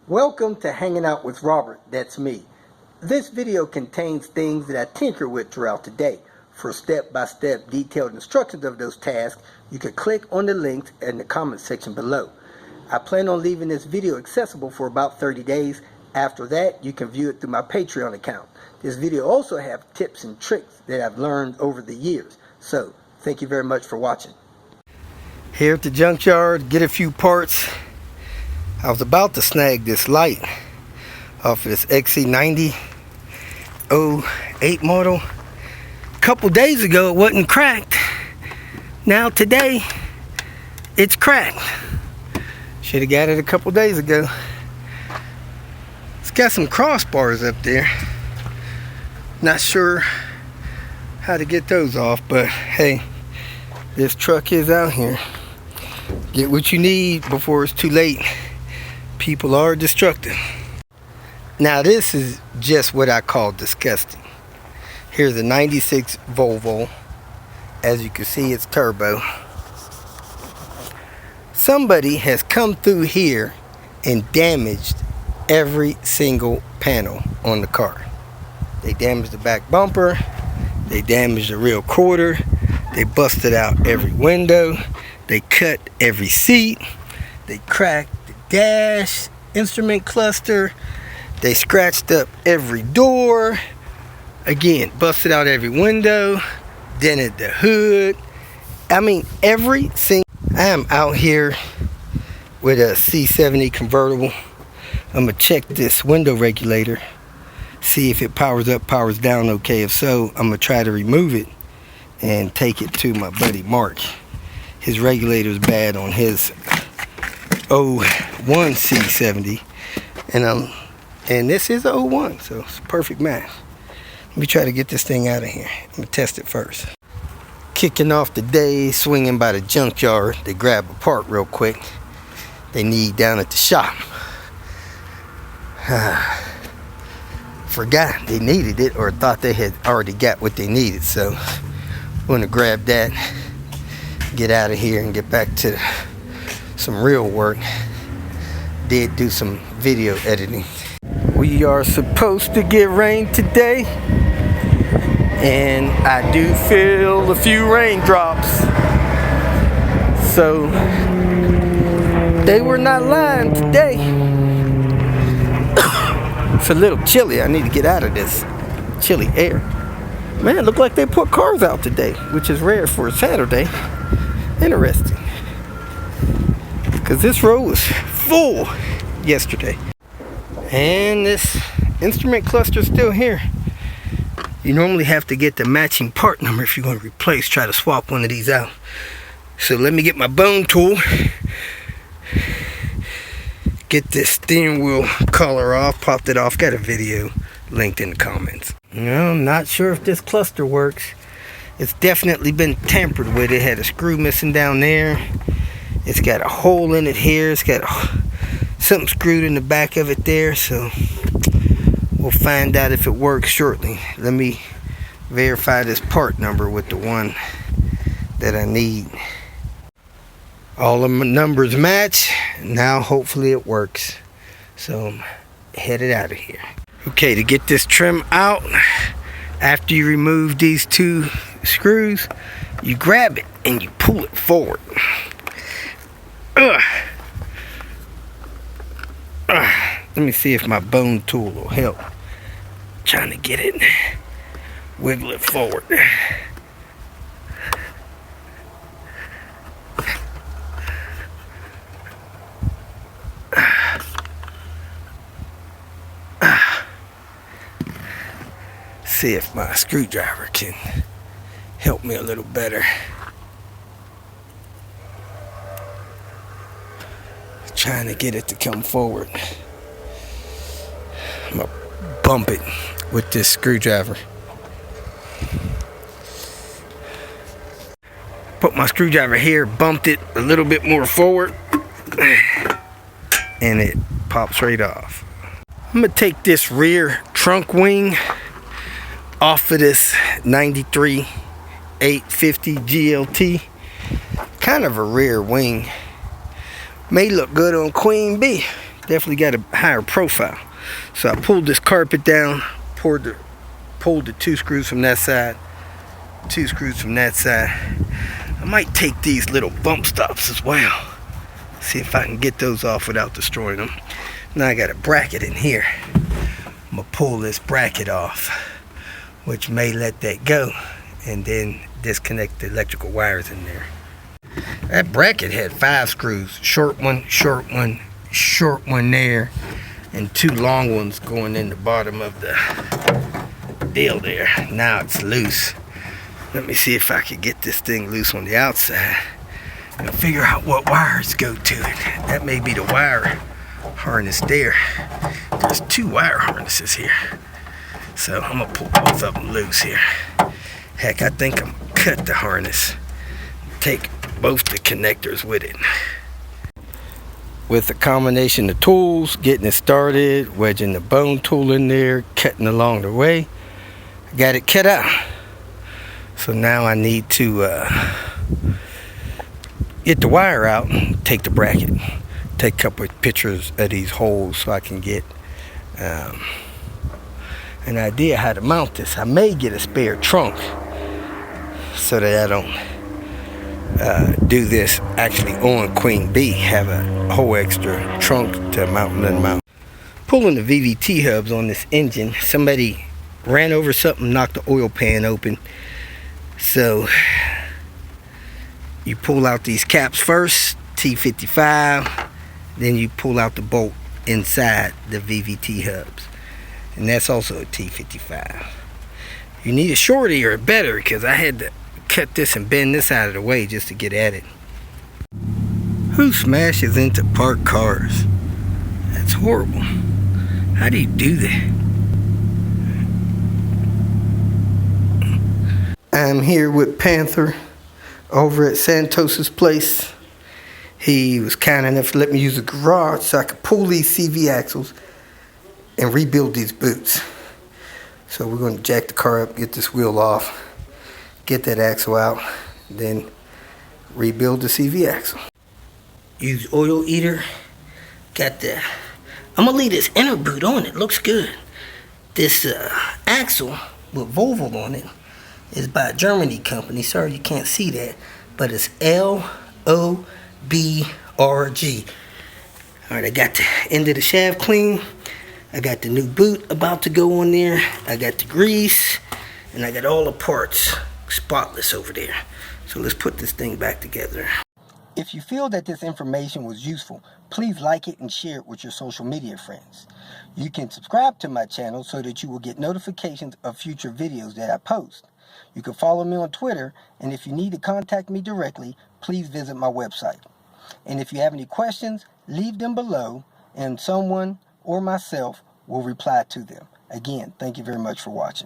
Welcome to Hanging Out with Robert, that's me. This video contains things that I tinker with throughout the day. For step-by-step detailed instructions of those tasks, you can click on the links in the comment section below. I plan on leaving this video accessible for about 30 days. After that, you can view it through my Patreon account. This video also has tips and tricks that I've learned over the years. So, thank you very much for watching. Here at the junkyard, get a few parts. I was about to snag this light off of this XC90 08 model. A couple days ago it wasn't cracked. Now today it's cracked. Should have got it a couple days ago. It's got some crossbars up there. Not sure how to get those off, but hey, this truck is out here. Get what you need before it's too late. People are destructive. Now this is just what I call disgusting. Here's a 96 Volvo. As you can see, it's turbo. Somebody has come through here and damaged every single panel on the car. They damaged the back bumper. They damaged the rear quarter. They busted out every window. They cut every seat. They cracked the dash, instrument cluster. They scratched up every door. Again, busted out every window. Dented the hood. I mean, I am out here with a C70 convertible. I'm going to check this window regulator. See if it powers up, powers down okay. If so, I'm going to try to remove it and take it to my buddy Mark. His regulator is bad on his 01 C70, and this is a 01, so it's a perfect match. Let me try to get this thing out of here. Let me test it first. Kicking off the day, swinging by the junkyard. They grab a part real quick they need down at the shop. Forgot they needed it, or thought they had already got what they needed, so I'm going to grab that, get out of here and get back to some real work. Did do some video editing. We are supposed to get rain today, and I do feel a few raindrops, so they were not lying today. It's a little chilly. I need to get out of this chilly air. Man, it looked like they put cars out today, which is rare for a Saturday. Interesting, because this road was full yesterday. And this instrument cluster is still here. You normally have to get the matching part number if you're going to replace, try to swap one of these out. So let me get my bone tool, get this steering wheel collar off, popped it off. Got a video linked in the comments. I'm not sure if this cluster works. It's definitely been tampered with. It had a screw missing down there. It's got a hole in it here. It's got something screwed in the back of it there. So we'll find out if it works shortly. Let me verify this part number with the one that I need. All of my numbers match. Now hopefully it works. So I'm headed out of here. Okay, to get this trim out, after you remove these two screws, you grab it and you pull it forward. Let me see if my bone tool will help. Trying to get it, wiggle it forward. See if my screwdriver can help me a little better. Trying to get it to come forward. I'm gonna bump it with this screwdriver. Put my screwdriver here, bumped it a little bit more forward, and it pops right off. I'm gonna take this rear trunk wing off of this 93 850 GLT. Kind of a rear wing. May look good on Queen Bee. definitely got a higher profile. So I pulled this carpet down, pulled the 2 screws from that side, 2 screws from that side. I might take these little bump stops as well. See if I can get those off without destroying them. Now I got a bracket in here. I'm gonna pull this bracket off, which may let that go, and then disconnect the electrical wires in there. That bracket had 5 screws, short one, short one, short one there, and 2 long ones going in the bottom of the deal there. Now it's loose. Let me see if I can get this thing loose on the outside and figure out what wires go to it. That may be the wire harness there. There's 2 wire harnesses here. So I'm gonna pull both of them loose here. Heck, I think I'm gonna cut the harness. Take both the connectors with it. With a combination of tools, getting it started, wedging the bone tool in there, cutting along the way, I got it cut out. So now I need to get the wire out, take the bracket, take a couple of pictures of these holes so I can get an idea how to mount this. I may get a spare trunk so that I don't do this actually on Queen Bee, have a whole extra trunk to mount and unmount. Pulling the VVT hubs on this engine, somebody ran over something, knocked the oil pan open. So you pull out these caps first, T55, then you pull out the bolt inside the VVT hubs, and that's also a T55. You need a shorty or a better, because I had to cut this and bend this out of the way just to get at it. Who smashes into parked cars? That's horrible. How do you do that? I'm here with Panther over at Santos's place. He was kind enough to let me use the garage so I could pull these CV axles and rebuild these boots. So we're going to jack the car up, get this wheel off, get that axle out, then rebuild the CV axle. Use oil eater. Got the, I'm going to leave this inner boot on, it looks good. This axle with Volvo on it is by a Germany company. Sorry you can't see that, but it's LOBRG. Alright, I got the end of the shaft clean. I got the new boot about to go on there. I got the grease, and I got all the parts spotless over there. So let's put this thing back together. If you feel that this information was useful, please like it and share it with your social media friends. You can subscribe to my channel so that you will get notifications of future videos that I post. You can follow me on Twitter, and if you need to contact me directly, please visit my website. And if you have any questions, leave them below, and someone or myself will reply to them. Again, thank you very much for watching.